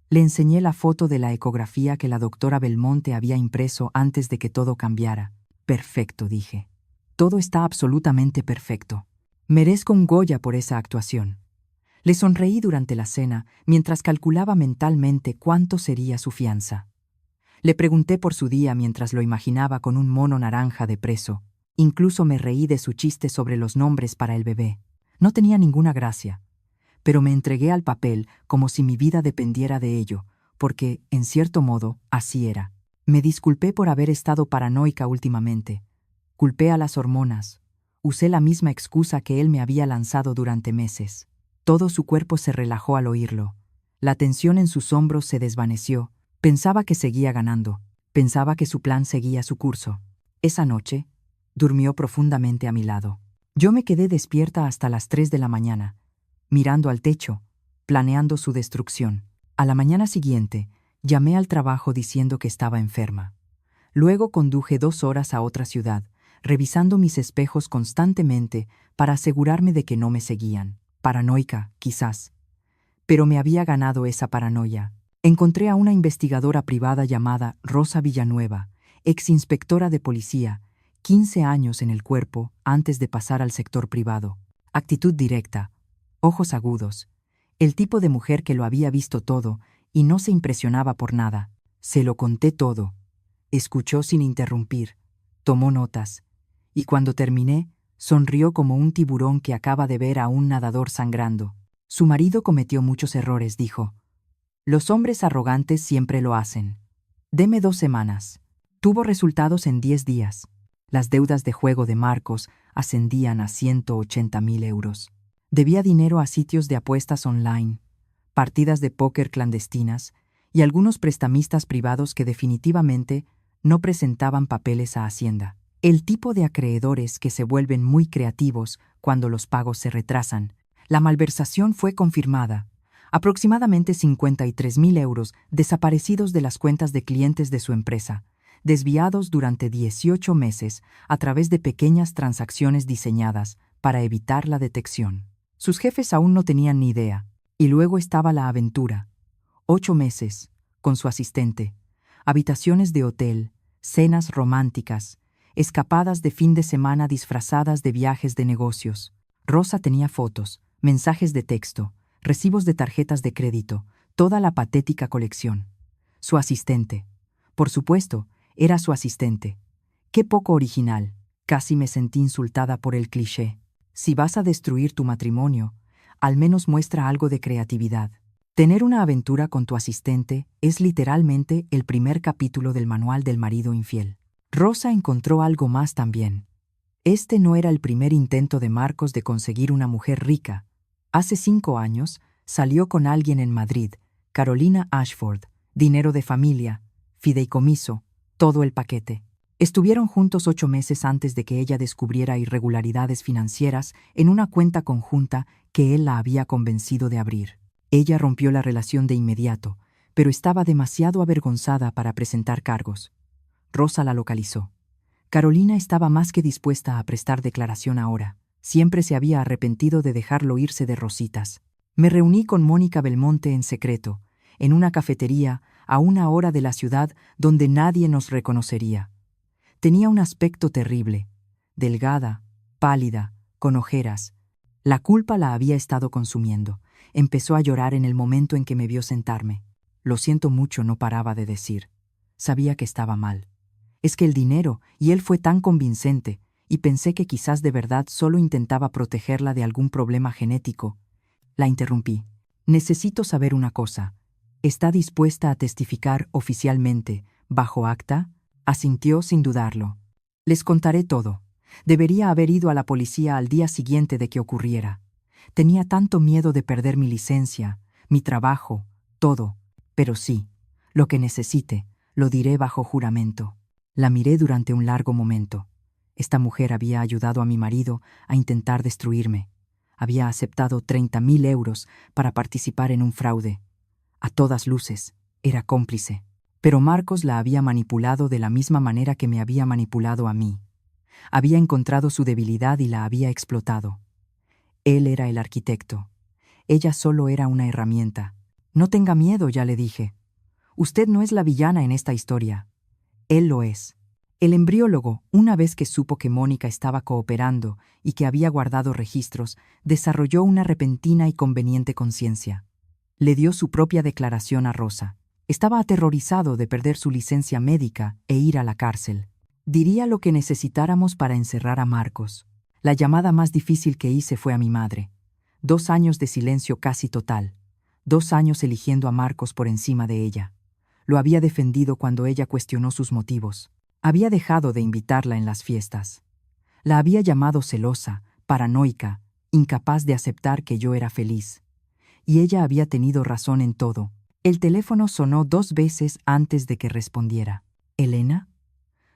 Le enseñé la foto de la ecografía que la doctora Belmonte había impreso antes de que todo cambiara. Perfecto, dije. Todo está absolutamente perfecto. Merezco un Goya por esa actuación. Le sonreí durante la cena mientras calculaba mentalmente cuánto sería su fianza. Le pregunté por su día mientras lo imaginaba con un mono naranja de preso. Incluso me reí de su chiste sobre los nombres para el bebé. No tenía ninguna gracia. Pero me entregué al papel como si mi vida dependiera de ello, porque, en cierto modo, así era. Me disculpé por haber estado paranoica últimamente. Culpé a las hormonas. Usé la misma excusa que él me había lanzado durante meses. Todo su cuerpo se relajó al oírlo. La tensión en sus hombros se desvaneció. Pensaba que seguía ganando. Pensaba que su plan seguía su curso. Esa noche, durmió profundamente a mi lado. Yo me quedé despierta hasta las 3 de la mañana, mirando al techo, planeando su destrucción. A la mañana siguiente, llamé al trabajo diciendo que estaba enferma. Luego conduje 2 horas a otra ciudad, revisando mis espejos constantemente para asegurarme de que no me seguían. Paranoica, quizás. Pero me había ganado esa paranoia. Encontré a una investigadora privada llamada Rosa Villanueva, exinspectora de policía, 15 años en el cuerpo antes de pasar al sector privado. Actitud directa, ojos agudos. El tipo de mujer que lo había visto todo y no se impresionaba por nada. Se lo conté todo. Escuchó sin interrumpir, tomó notas, y cuando terminé, sonrió como un tiburón que acaba de ver a un nadador sangrando. Su marido cometió muchos errores, dijo. Los hombres arrogantes siempre lo hacen. Deme 2 semanas. Tuvo resultados en 10 días. Las deudas de juego de Marcos ascendían a 180.000 euros. Debía dinero a sitios de apuestas online, partidas de póker clandestinas y algunos prestamistas privados que definitivamente no presentaban papeles a Hacienda. El tipo de acreedores que se vuelven muy creativos cuando los pagos se retrasan. La malversación fue confirmada. Aproximadamente 53.000 euros desaparecidos de las cuentas de clientes de su empresa, desviados durante 18 meses a través de pequeñas transacciones diseñadas para evitar la detección. Sus jefes aún no tenían ni idea. Y luego estaba la aventura. 8 meses, con su asistente, habitaciones de hotel, cenas románticas, escapadas de fin de semana disfrazadas de viajes de negocios. Rosa tenía fotos, mensajes de texto, recibos de tarjetas de crédito, toda la patética colección. Su asistente. Por supuesto, era su asistente. Qué poco original. Casi me sentí insultada por el cliché. Si vas a destruir tu matrimonio, al menos muestra algo de creatividad. Tener una aventura con tu asistente es literalmente el primer capítulo del manual del marido infiel. Rosa encontró algo más también. Este no era el primer intento de Marcos de conseguir una mujer rica. Hace 5 años salió con alguien en Madrid, Carolina Ashford, dinero de familia, fideicomiso, todo el paquete. Estuvieron juntos 8 meses antes de que ella descubriera irregularidades financieras en una cuenta conjunta que él la había convencido de abrir. Ella rompió la relación de inmediato, pero estaba demasiado avergonzada para presentar cargos. Rosa la localizó. Carolina estaba más que dispuesta a prestar declaración ahora. Siempre se había arrepentido de dejarlo irse de rositas. Me reuní con Mónica Belmonte en secreto, en una cafetería a 1 hora de la ciudad donde nadie nos reconocería. Tenía un aspecto terrible, delgada, pálida, con ojeras. La culpa la había estado consumiendo. Empezó a llorar en el momento en que me vio sentarme. Lo siento mucho, no paraba de decir. Sabía que estaba mal. Es que el dinero, y él fue tan convincente, y pensé que quizás de verdad solo intentaba protegerla de algún problema genético. La interrumpí. Necesito saber una cosa. ¿Está dispuesta a testificar oficialmente, bajo acta? Asintió sin dudarlo. Les contaré todo. Debería haber ido a la policía al día siguiente de que ocurriera. Tenía tanto miedo de perder mi licencia, mi trabajo, todo. Pero sí, lo que necesite, lo diré bajo juramento. La miré durante un largo momento. Esta mujer había ayudado a mi marido a intentar destruirme. Había aceptado 30.000 euros para participar en un fraude. A todas luces, era cómplice. Pero Marcos la había manipulado de la misma manera que me había manipulado a mí. Había encontrado su debilidad y la había explotado. Él era el arquitecto. Ella solo era una herramienta. No tenga miedo, ya le dije. Usted no es la villana en esta historia. Él lo es. El embriólogo, una vez que supo que Mónica estaba cooperando y que había guardado registros, desarrolló una repentina y conveniente conciencia. Le dio su propia declaración a Rosa. Estaba aterrorizado de perder su licencia médica e ir a la cárcel. Diría lo que necesitáramos para encerrar a Marcos. La llamada más difícil que hice fue a mi madre. 2 años de silencio casi total. 2 años eligiendo a Marcos por encima de ella. Lo había defendido cuando ella cuestionó sus motivos. Había dejado de invitarla en las fiestas. La había llamado celosa, paranoica, incapaz de aceptar que yo era feliz. Y ella había tenido razón en todo. El teléfono sonó 2 veces antes de que respondiera. ¿Elena?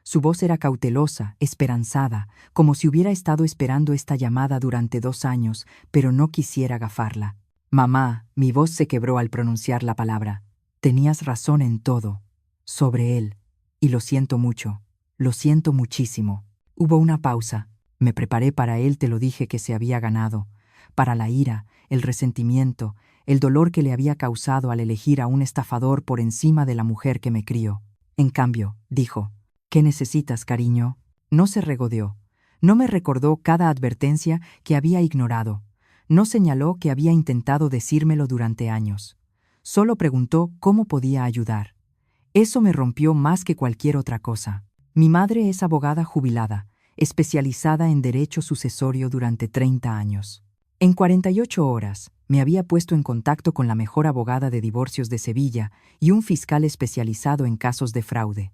Su voz era cautelosa, esperanzada, como si hubiera estado esperando esta llamada durante 2 años, pero no quisiera gafarla. Mamá, mi voz se quebró al pronunciar la palabra. Tenías razón en todo. Sobre él. Y lo siento mucho. Lo siento muchísimo. Hubo una pausa. Me preparé para él, te lo dije que se había ganado. Para la ira, el resentimiento, el dolor que le había causado al elegir a un estafador por encima de la mujer que me crió. En cambio, dijo, ¿qué necesitas, cariño? No se regodeó. No me recordó cada advertencia que había ignorado. No señaló que había intentado decírmelo durante años. Solo preguntó cómo podía ayudar. Eso me rompió más que cualquier otra cosa. Mi madre es abogada jubilada, especializada en derecho sucesorio durante 30 años. En 48 horas, me había puesto en contacto con la mejor abogada de divorcios de Sevilla y un fiscal especializado en casos de fraude.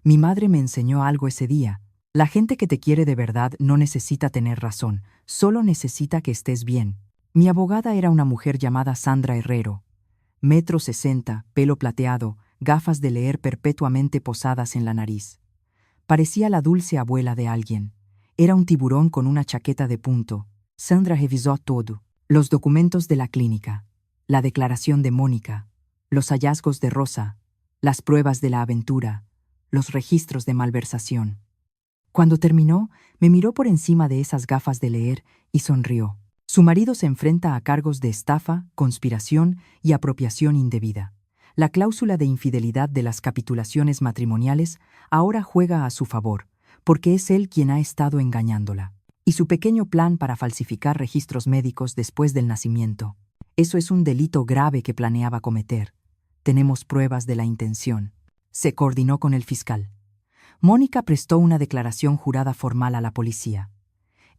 Mi madre me enseñó algo ese día. La gente que te quiere de verdad no necesita tener razón, solo necesita que estés bien. Mi abogada era una mujer llamada Sandra Herrero. 1,60 m, pelo plateado, gafas de leer perpetuamente posadas en la nariz. Parecía la dulce abuela de alguien. Era un tiburón con una chaqueta de punto. Sandra revisó todo. Los documentos de la clínica, la declaración de Mónica, los hallazgos de Rosa, las pruebas de la aventura, los registros de malversación. Cuando terminó, me miró por encima de esas gafas de leer y sonrió. Su marido se enfrenta a cargos de estafa, conspiración y apropiación indebida. La cláusula de infidelidad de las capitulaciones matrimoniales ahora juega a su favor, porque es él quien ha estado engañándola. Y su pequeño plan para falsificar registros médicos después del nacimiento. Eso es un delito grave que planeaba cometer. Tenemos pruebas de la intención. Se coordinó con el fiscal. Mónica prestó una declaración jurada formal a la policía.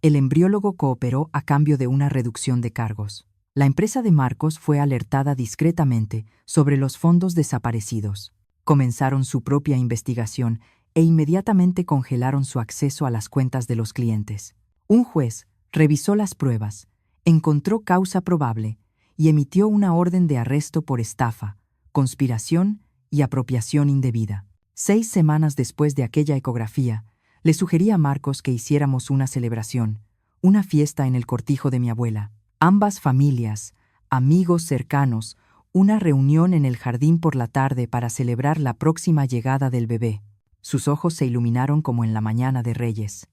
El embriólogo cooperó a cambio de una reducción de cargos. La empresa de Marcos fue alertada discretamente sobre los fondos desaparecidos. Comenzaron su propia investigación e inmediatamente congelaron su acceso a las cuentas de los clientes. Un juez revisó las pruebas, encontró causa probable y emitió una orden de arresto por estafa, conspiración y apropiación indebida. 6 semanas después de aquella ecografía, le sugerí a Marcos que hiciéramos una celebración, una fiesta en el cortijo de mi abuela. Ambas familias, amigos cercanos, una reunión en el jardín por la tarde para celebrar la próxima llegada del bebé. Sus ojos se iluminaron como en la mañana de Reyes.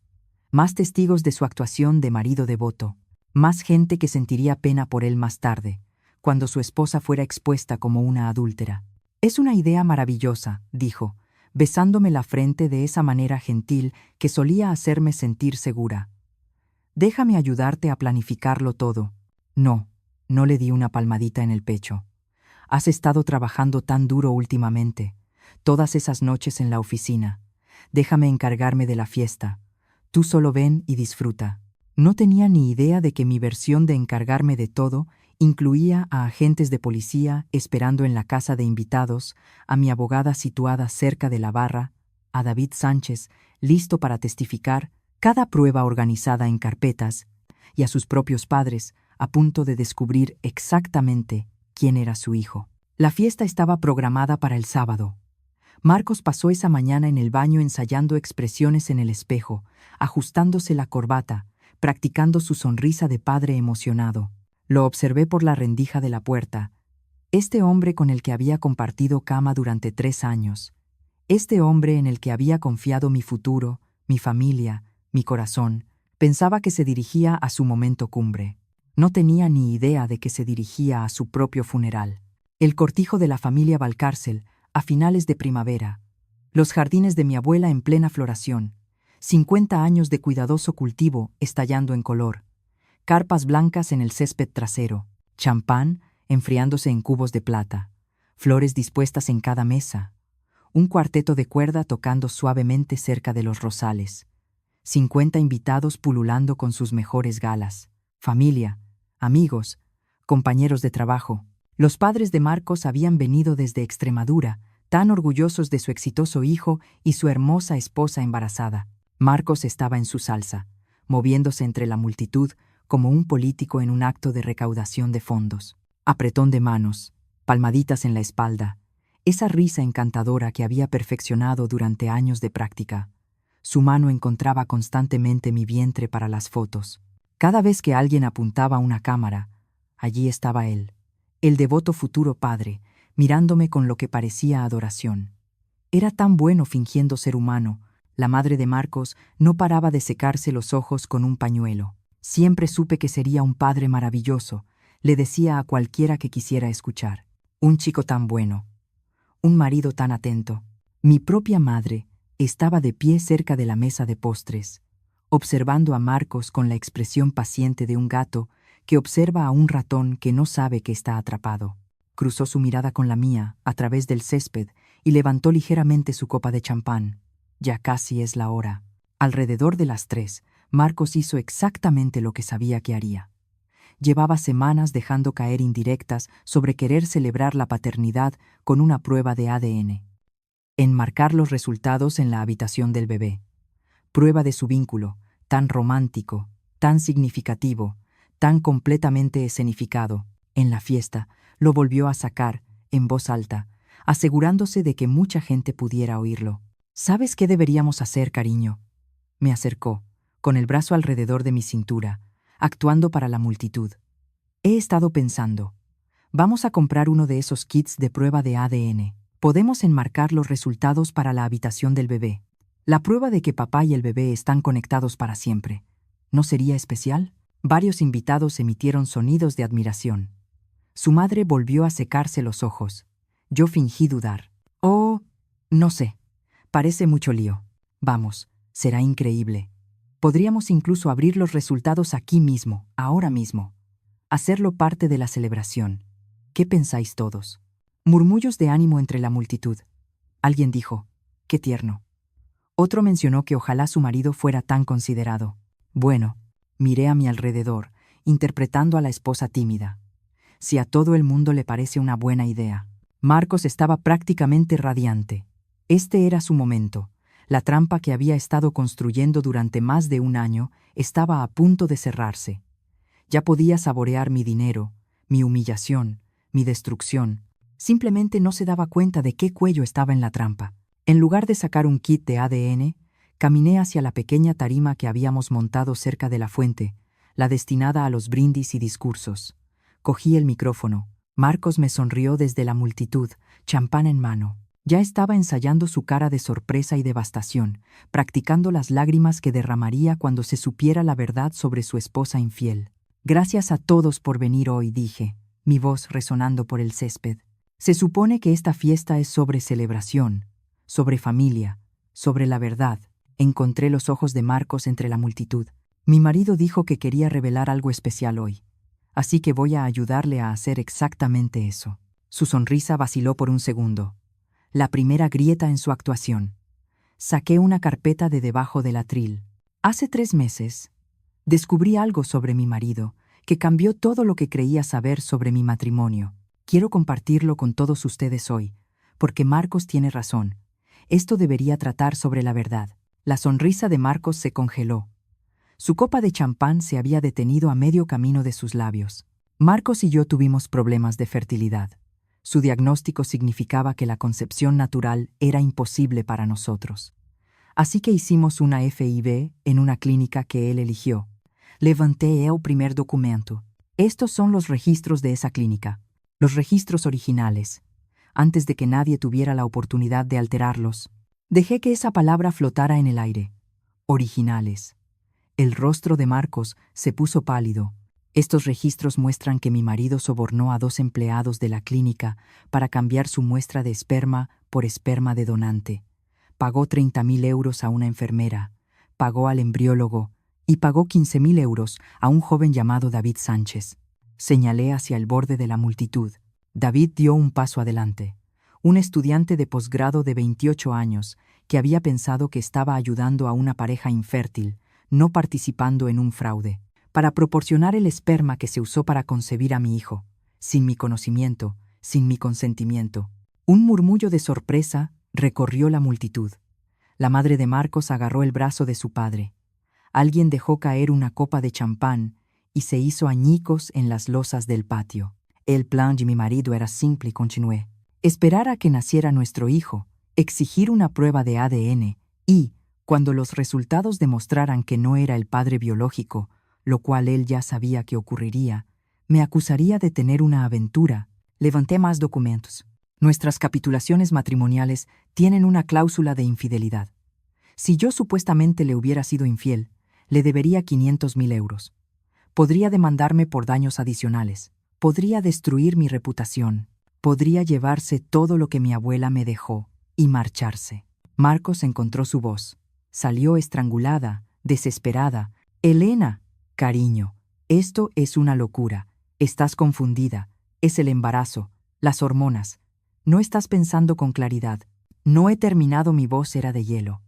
Más testigos de su actuación de marido devoto, más gente que sentiría pena por él más tarde, cuando su esposa fuera expuesta como una adúltera. Es una idea maravillosa, dijo, besándome la frente de esa manera gentil que solía hacerme sentir segura. Déjame ayudarte a planificarlo todo. No, No le di una palmadita en el pecho. Has estado trabajando tan duro últimamente, todas esas noches en la oficina. Déjame encargarme de la fiesta. Tú solo ven y disfruta. No tenía ni idea de que mi versión de encargarme de todo incluía a agentes de policía esperando en la casa de invitados, a mi abogada situada cerca de la barra, a David Sánchez, listo para testificar, cada prueba organizada en carpetas, y a sus propios padres, a punto de descubrir exactamente quién era su hijo. La fiesta estaba programada para el sábado. Marcos pasó esa mañana en el baño ensayando expresiones en el espejo, ajustándose la corbata, practicando su sonrisa de padre emocionado. Lo observé por la rendija de la puerta. Este hombre con el que había compartido cama durante 3 años. Este hombre en el que había confiado mi futuro, mi familia, mi corazón, pensaba que se dirigía a su momento cumbre. No tenía ni idea de que se dirigía a su propio funeral. El cortijo de la familia Valcárcel, a finales de primavera. Los jardines de mi abuela en plena floración. 50 años de cuidadoso cultivo estallando en color. Carpas blancas en el césped trasero. Champán enfriándose en cubos de plata. Flores dispuestas en cada mesa. Un cuarteto de cuerda tocando suavemente cerca de los rosales. 50 invitados pululando con sus mejores galas. Familia, amigos, compañeros de trabajo. Los padres de Marcos habían venido desde Extremadura, tan orgullosos de su exitoso hijo y su hermosa esposa embarazada. Marcos estaba en su salsa, moviéndose entre la multitud como un político en un acto de recaudación de fondos. Apretón de manos, palmaditas en la espalda, esa risa encantadora que había perfeccionado durante años de práctica. Su mano encontraba constantemente mi vientre para las fotos. Cada vez que alguien apuntaba una cámara, allí estaba él, el devoto futuro padre, mirándome con lo que parecía adoración. Era tan bueno fingiendo ser humano. La madre de Marcos no paraba de secarse los ojos con un pañuelo. Siempre supe que sería un padre maravilloso, le decía a cualquiera que quisiera escuchar. Un chico tan bueno. Un marido tan atento. Mi propia madre estaba de pie cerca de la mesa de postres, observando a Marcos con la expresión paciente de un gato que observa a un ratón que no sabe que está atrapado. Cruzó su mirada con la mía a través del césped y levantó ligeramente su copa de champán. Ya casi es la hora. Alrededor de las 3, Marcos hizo exactamente lo que sabía que haría. Llevaba semanas dejando caer indirectas sobre querer celebrar la paternidad con una prueba de ADN. Enmarcar los resultados en la habitación del bebé. Prueba de su vínculo, tan romántico, tan significativo, tan completamente escenificado. En la fiesta, lo volvió a sacar, en voz alta, asegurándose de que mucha gente pudiera oírlo. ¿Sabes qué deberíamos hacer, cariño? Me acercó, con el brazo alrededor de mi cintura, actuando para la multitud. He estado pensando. Vamos a comprar uno de esos kits de prueba de ADN. Podemos enmarcar los resultados para la habitación del bebé. La prueba de que papá y el bebé están conectados para siempre. ¿No sería especial? Varios invitados emitieron sonidos de admiración. Su madre volvió a secarse los ojos. Yo fingí dudar. Oh, no sé. Parece mucho lío. Vamos, será increíble. Podríamos incluso abrir los resultados aquí mismo, ahora mismo. Hacerlo parte de la celebración. ¿Qué pensáis todos? Murmullos de ánimo entre la multitud. Alguien dijo, qué tierno. Otro mencionó que ojalá su marido fuera tan considerado. Bueno, miré a mi alrededor, interpretando a la esposa tímida. Si a todo el mundo le parece una buena idea. Marcos estaba prácticamente radiante. Este era su momento. La trampa que había estado construyendo durante más de un año estaba a punto de cerrarse. Ya podía saborear mi dinero, mi humillación, mi destrucción. Simplemente no se daba cuenta de qué cuello estaba en la trampa. En lugar de sacar un kit de ADN, caminé hacia la pequeña tarima que habíamos montado cerca de la fuente, la destinada a los brindis y discursos. Cogí el micrófono. Marcos me sonrió desde la multitud, champán en mano. Ya estaba ensayando su cara de sorpresa y devastación, practicando las lágrimas que derramaría cuando se supiera la verdad sobre su esposa infiel. Gracias a todos por venir hoy, dije, mi voz resonando por el césped. Se supone que esta fiesta es sobre celebración, sobre familia, sobre la verdad. Encontré los ojos de Marcos entre la multitud. Mi marido dijo que quería revelar algo especial hoy. así que voy a ayudarle a hacer exactamente eso. Su sonrisa vaciló por un segundo. La primera grieta en su actuación. Saqué una carpeta de debajo del atril. Hace 3 meses, descubrí algo sobre mi marido que cambió todo lo que creía saber sobre mi matrimonio. Quiero compartirlo con todos ustedes hoy, porque Marcos tiene razón. Esto debería tratar sobre la verdad. La sonrisa de Marcos se congeló. Su copa de champán se había detenido a medio camino de sus labios. Marcos y yo tuvimos problemas de fertilidad. Su diagnóstico significaba que la concepción natural era imposible para nosotros. Así que hicimos una FIV en una clínica que él eligió. Levanté el primer documento. Estos son los registros de esa clínica. Los registros originales. Antes de que nadie tuviera la oportunidad de alterarlos. Dejé que esa palabra flotara en el aire. Originales. El rostro de Marcos se puso pálido. Estos registros muestran que mi marido sobornó a 2 empleados de la clínica para cambiar su muestra de esperma por esperma de donante. Pagó 30.000 euros a una enfermera, pagó al embriólogo y pagó 15.000 euros a un joven llamado David Sánchez. Señalé hacia el borde de la multitud. David dio un paso adelante. Un estudiante de posgrado de 28 años que había pensado que estaba ayudando a una pareja infértil, no participando en un fraude, para proporcionar el esperma que se usó para concebir a mi hijo, sin mi conocimiento, sin mi consentimiento. Un murmullo de sorpresa recorrió la multitud. La madre de Marcos agarró el brazo de su padre. Alguien dejó caer una copa de champán y se hizo añicos en las losas del patio. El plan de mi marido era simple y continué. Esperar a que naciera nuestro hijo, exigir una prueba de ADN y, cuando los resultados demostraran que no era el padre biológico, lo cual él ya sabía que ocurriría, me acusaría de tener una aventura. Levanté más documentos. Nuestras capitulaciones matrimoniales tienen una cláusula de infidelidad. Si yo supuestamente le hubiera sido infiel, le debería 500.000 euros. Podría demandarme por daños adicionales. Podría destruir mi reputación. Podría llevarse todo lo que mi abuela me dejó y marcharse. Marcos encontró su voz. Salió estrangulada, desesperada. Elena, cariño, esto es una locura. Estás confundida. Es el embarazo, las hormonas. No estás pensando con claridad. No he terminado. Mi voz era de hielo.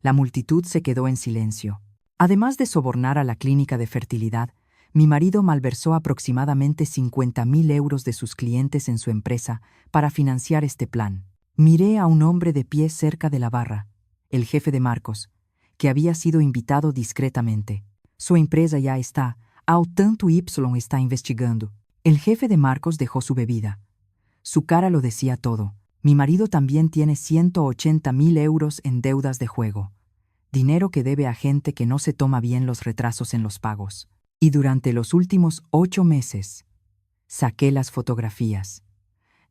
La multitud se quedó en silencio. Además de sobornar a la clínica de fertilidad, mi marido malversó aproximadamente 50.000 euros de sus clientes en su empresa para financiar este plan. Miré a un hombre de pie cerca de la barra, el jefe de Marcos, que había sido invitado discretamente. Su empresa ya está, ao tanto Y está investigando. El jefe de Marcos dejó su bebida. Su cara lo decía todo. Mi marido también tiene 180.000 euros en deudas de juego. Dinero que debe a gente que no se toma bien los retrasos en los pagos. Y durante los últimos 8 meses, saqué las fotografías.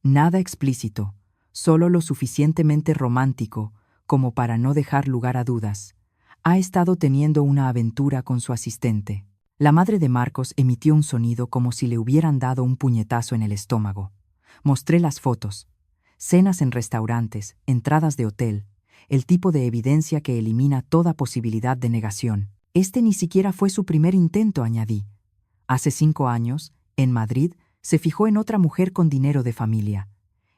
Nada explícito, solo lo suficientemente romántico como para no dejar lugar a dudas. Ha estado teniendo una aventura con su asistente. La madre de Marcos emitió un sonido como si le hubieran dado un puñetazo en el estómago. Mostré las fotos. Cenas en restaurantes, entradas de hotel, el tipo de evidencia que elimina toda posibilidad de negación. Este ni siquiera fue su primer intento, añadí. Hace 5 años, en Madrid, se fijó en otra mujer con dinero de familia.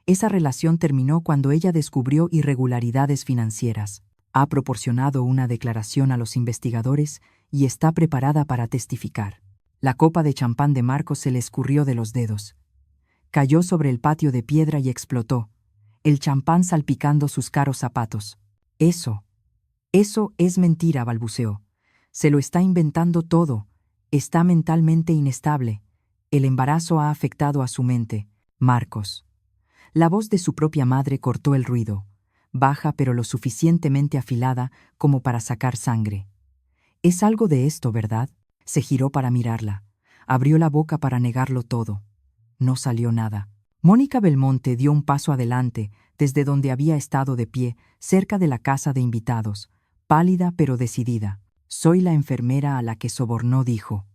Esa relación terminó cuando ella descubrió irregularidades financieras. Ha proporcionado una declaración a los investigadores y está preparada para testificar. La copa de champán de Marcos se le escurrió de los dedos. Cayó sobre el patio de piedra y explotó, el champán salpicando sus caros zapatos. Eso es mentira, balbuceó. Se lo está inventando todo. Está mentalmente inestable. El embarazo ha afectado a su mente. Marcos. La voz de su propia madre cortó el ruido, baja pero lo suficientemente afilada como para sacar sangre. Es algo de esto, ¿verdad? Se giró para mirarla. Abrió la boca para negarlo todo. No salió nada. Mónica Belmonte dio un paso adelante desde donde había estado de pie, cerca de la casa de invitados, pálida pero decidida. Soy la enfermera a la que sobornó, dijo.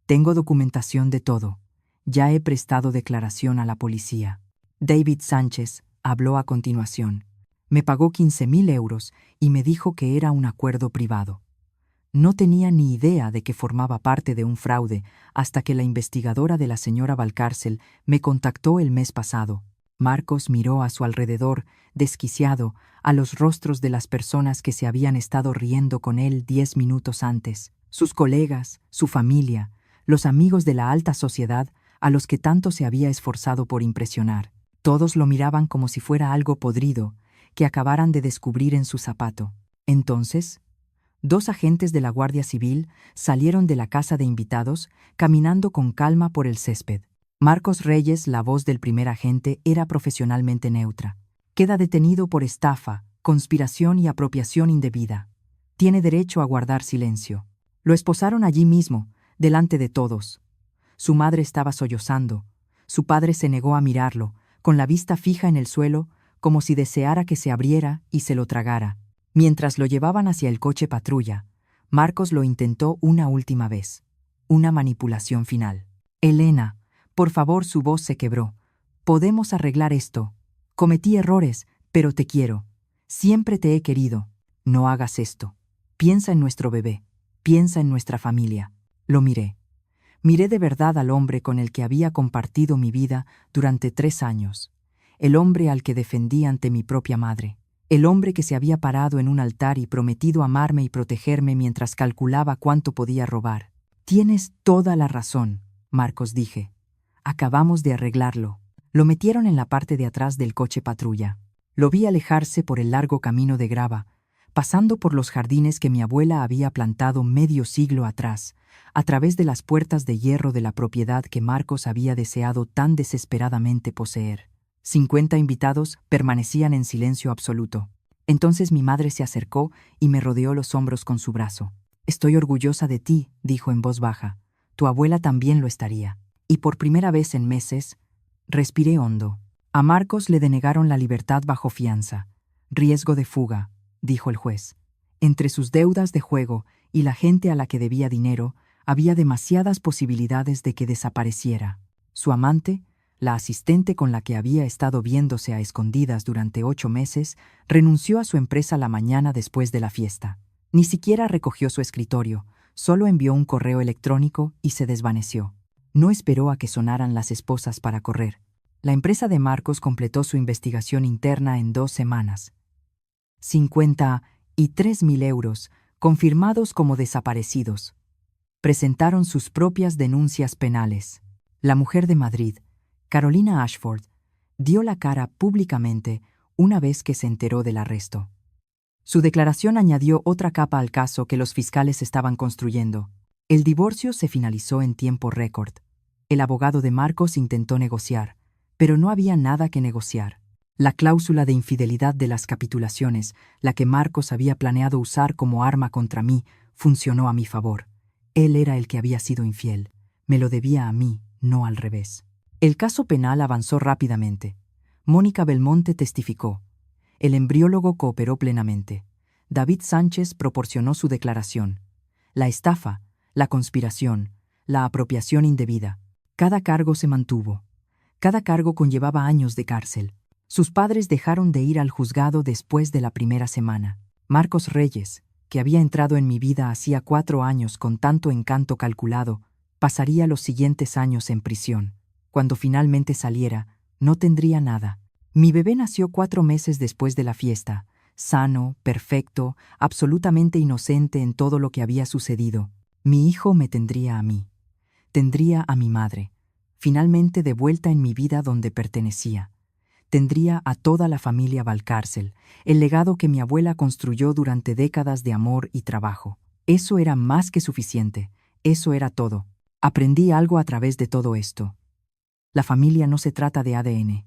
Tengo documentación de todo. Ya he prestado declaración a la policía. David Sánchez habló a continuación. Me pagó 15.000 euros y me dijo que era un acuerdo privado. No tenía ni idea de que formaba parte de un fraude hasta que la investigadora de la señora Valcárcel me contactó el mes pasado. Marcos miró a su alrededor, desquiciado, a los rostros de las personas que se habían estado riendo con él 10 minutos antes, sus colegas, su familia, los amigos de la alta sociedad a los que tanto se había esforzado por impresionar. Todos lo miraban como si fuera algo podrido, que acabaran de descubrir en su zapato. Entonces, 2 agentes de la Guardia Civil salieron de la casa de invitados, caminando con calma por el césped. Marcos Reyes, la voz del primer agente, era profesionalmente neutra. Queda detenido por estafa, conspiración y apropiación indebida. Tiene derecho a guardar silencio. Lo esposaron allí mismo, delante de todos. Su madre estaba sollozando. Su padre se negó a mirarlo, con la vista fija en el suelo, como si deseara que se abriera y se lo tragara. Mientras lo llevaban hacia el coche patrulla, Marcos lo intentó una última vez. Una manipulación final. Elena, por favor, su voz se quebró. Podemos arreglar esto. Cometí errores, pero te quiero. Siempre te he querido. No hagas esto. Piensa en nuestro bebé. Piensa en nuestra familia. Lo miré. Miré de verdad al hombre con el que había compartido mi vida durante 3 años. El hombre al que defendí ante mi propia madre. El hombre que se había parado en un altar y prometido amarme y protegerme mientras calculaba cuánto podía robar. Tienes toda la razón, Marcos, dije. Acabamos de arreglarlo. Lo metieron en la parte de atrás del coche patrulla. Lo vi alejarse por el largo camino de grava, pasando por los jardines que mi abuela había plantado medio siglo atrás, a través de las puertas de hierro de la propiedad que Marcos había deseado tan desesperadamente poseer. 50 invitados permanecían en silencio absoluto. Entonces mi madre se acercó y me rodeó los hombros con su brazo. «Estoy orgullosa de ti», dijo en voz baja. «Tu abuela también lo estaría». Y por primera vez en meses, respiré hondo. A Marcos le denegaron la libertad bajo fianza. «Riesgo de fuga», dijo el juez. Entre sus deudas de juego y la gente a la que debía dinero, había demasiadas posibilidades de que desapareciera. Su amante, la asistente con la que había estado viéndose a escondidas durante 8 meses, renunció a su empresa la mañana después de la fiesta. Ni siquiera recogió su escritorio, solo envió un correo electrónico y se desvaneció. No esperó a que sonaran las esposas para correr. La empresa de Marcos completó su investigación interna en 2 semanas. 53.000 euros, confirmados como desaparecidos. Presentaron sus propias denuncias penales. La mujer de Madrid, Carolina Ashford, dio la cara públicamente una vez que se enteró del arresto. Su declaración añadió otra capa al caso que los fiscales estaban construyendo. El divorcio se finalizó en tiempo récord. El abogado de Marcos intentó negociar, pero no había nada que negociar. La cláusula de infidelidad de las capitulaciones, la que Marcos había planeado usar como arma contra mí, funcionó a mi favor. Él era el que había sido infiel. Me lo debía a mí, no al revés. El caso penal avanzó rápidamente. Mónica Belmonte testificó. El embriólogo cooperó plenamente. David Sánchez proporcionó su declaración. La estafa, la conspiración, la apropiación indebida. Cada cargo se mantuvo. Cada cargo conllevaba años de cárcel. Sus padres dejaron de ir al juzgado después de la primera semana. Marcos Reyes, que había entrado en mi vida hacía 4 años con tanto encanto calculado, pasaría los siguientes años en prisión. Cuando finalmente saliera, no tendría nada. Mi bebé nació 4 meses después de la fiesta, sano, perfecto, absolutamente inocente en todo lo que había sucedido. Mi hijo me tendría a mí. Tendría a mi madre, finalmente de vuelta en mi vida donde pertenecía. Tendría a toda la familia Valcárcel, el legado que mi abuela construyó durante décadas de amor y trabajo. Eso era más que suficiente. Eso era todo. Aprendí algo a través de todo esto. La familia no se trata de ADN.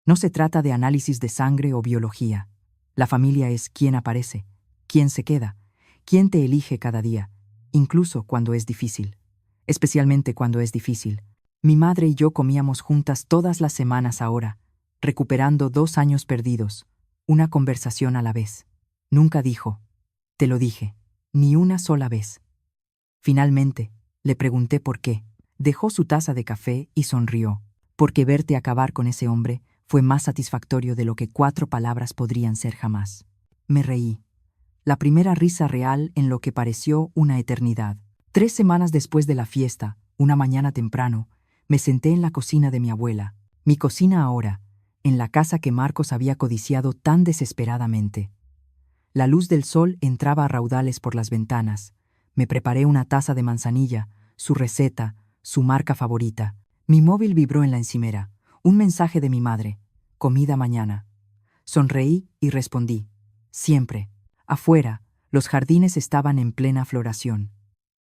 No se trata de análisis de sangre o biología. La familia es quién aparece, quién se queda, quién te elige cada día, incluso cuando es difícil. Especialmente cuando es difícil. Mi madre y yo comíamos juntas todas las semanas ahora, recuperando 2 años perdidos, una conversación a la vez. Nunca dijo, te lo dije, ni una sola vez. Finalmente, le pregunté por qué. Dejó su taza de café y sonrió. Porque verte acabar con ese hombre fue más satisfactorio de lo que 4 palabras podrían ser jamás. Me reí. La primera risa real en lo que pareció una eternidad. 3 semanas después de la fiesta, una mañana temprano, me senté en la cocina de mi abuela, mi cocina ahora, en la casa que Marcos había codiciado tan desesperadamente. La luz del sol entraba a raudales por las ventanas. Me preparé una taza de manzanilla, su receta, su marca favorita. Mi móvil vibró en la encimera. Un mensaje de mi madre. Comida mañana. Sonreí y respondí. Siempre. Afuera, los jardines estaban en plena floración.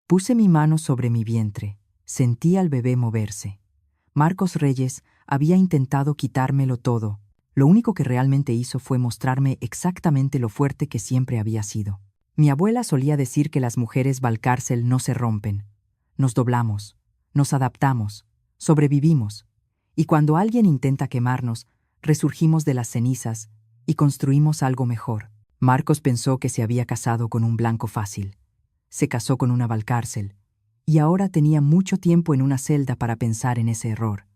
Puse mi mano sobre mi vientre. Sentí al bebé moverse. Marcos Reyes había intentado quitármelo todo. Lo único que realmente hizo fue mostrarme exactamente lo fuerte que siempre había sido. Mi abuela solía decir que las mujeres Valcárcel no se rompen. Nos doblamos, nos adaptamos, sobrevivimos. Y cuando alguien intenta quemarnos, resurgimos de las cenizas y construimos algo mejor. Marcos pensó que se había casado con un blanco fácil. Se casó con una Valcárcel. Y ahora tenía mucho tiempo en una celda para pensar en ese error.